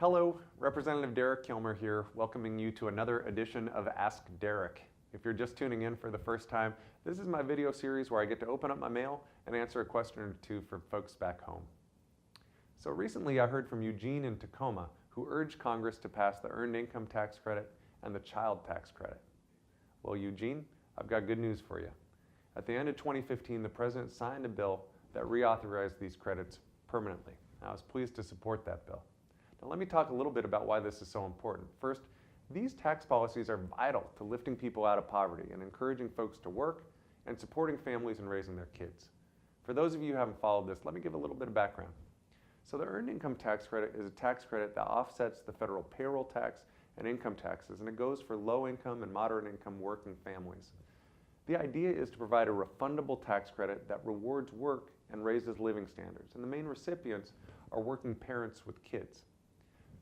Hello, Representative Derek Kilmer here, welcoming you to another edition of Ask Derek. If you're just tuning in for the first time, this is my video series where I get to open up my mail and answer a question or two from folks back home. So recently I heard from Eugene in Tacoma, who urged Congress to pass the Earned Income Tax Credit and the Child Tax Credit. Well, Eugene, I've got good news for you. At the end of 2015, the President signed a bill that reauthorized these credits permanently. I was pleased to support that bill. Now let me talk a little bit about why this is so important. First, these tax policies are vital to lifting people out of poverty and encouraging folks to work and supporting families and raising their kids. For those of you who haven't followed this, let me give a little bit of background. So the Earned Income Tax Credit is a tax credit that offsets the federal payroll tax and income taxes, and it goes for low income and moderate income working families. The idea is to provide a refundable tax credit that rewards work and raises living standards, and the main recipients are working parents with kids.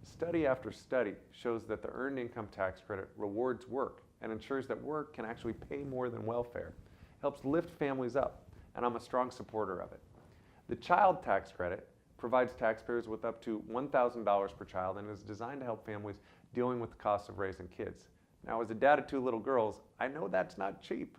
Study after study shows that the Earned Income Tax Credit rewards work and ensures that work can actually pay more than welfare, helps lift families up, and I'm a strong supporter of it. The Child Tax Credit provides taxpayers with up to $1,000 per child and is designed to help families dealing with the cost of raising kids. Now, as a dad of 2 little girls, I know that's not cheap.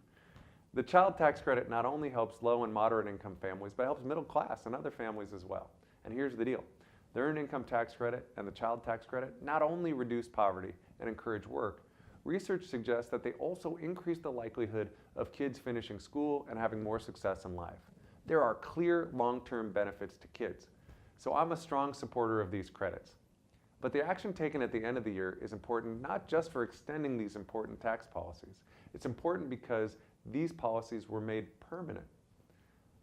The Child Tax Credit not only helps low and moderate income families, but helps middle class and other families as well. And here's the deal. The Earned Income Tax Credit and the Child Tax Credit not only reduce poverty and encourage work, research suggests that they also increase the likelihood of kids finishing school and having more success in life. There are clear long-term benefits to kids. So I'm a strong supporter of these credits. But the action taken at the end of the year is important not just for extending these important tax policies. It's important because these policies were made permanent.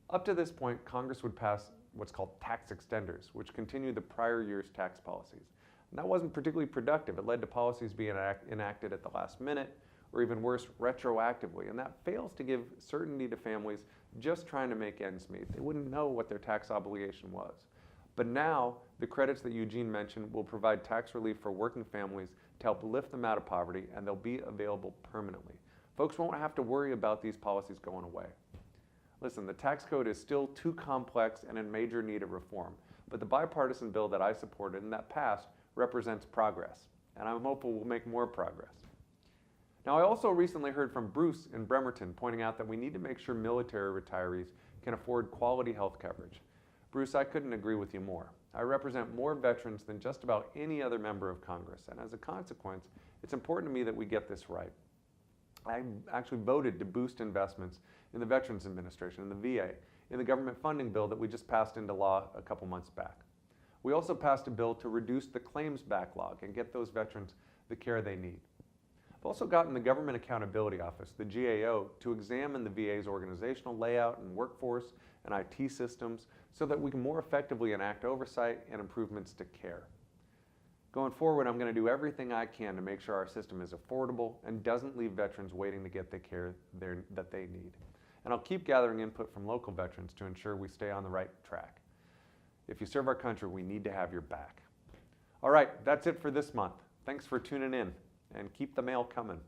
Up to this point, Congress would pass what's called tax extenders, which continue the prior year's tax policies. And that wasn't particularly productive. It led to policies being enacted at the last minute, or even worse, retroactively. And that fails to give certainty to families just trying to make ends meet. They wouldn't know what their tax obligation was. But now, the credits that Eugene mentioned will provide tax relief for working families to help lift them out of poverty, and they'll be available permanently. Folks won't have to worry about these policies going away. Listen, the tax code is still too complex and in major need of reform, but the bipartisan bill that I supported and that passed represents progress, and I'm hopeful we'll make more progress. Now, I also recently heard from Bruce in Bremerton pointing out that we need to make sure military retirees can afford quality health coverage. Bruce, I couldn't agree with you more. I represent more veterans than just about any other member of Congress, and as a consequence, it's important to me that we get this right. I actually voted to boost investments in the Veterans Administration, in the VA, in the government funding bill that we just passed into law a couple months back. We also passed a bill to reduce the claims backlog and get those veterans the care they need. I've also gotten the Government Accountability Office, the GAO, to examine the VA's organizational layout and workforce and IT systems so that we can more effectively enact oversight and improvements to care. Going forward, I'm going to do everything I can to make sure our system is affordable and doesn't leave veterans waiting to get the care that they need. And I'll keep gathering input from local veterans to ensure we stay on the right track. If you serve our country, we need to have your back. All right, that's it for this month. Thanks for tuning in, and keep the mail coming.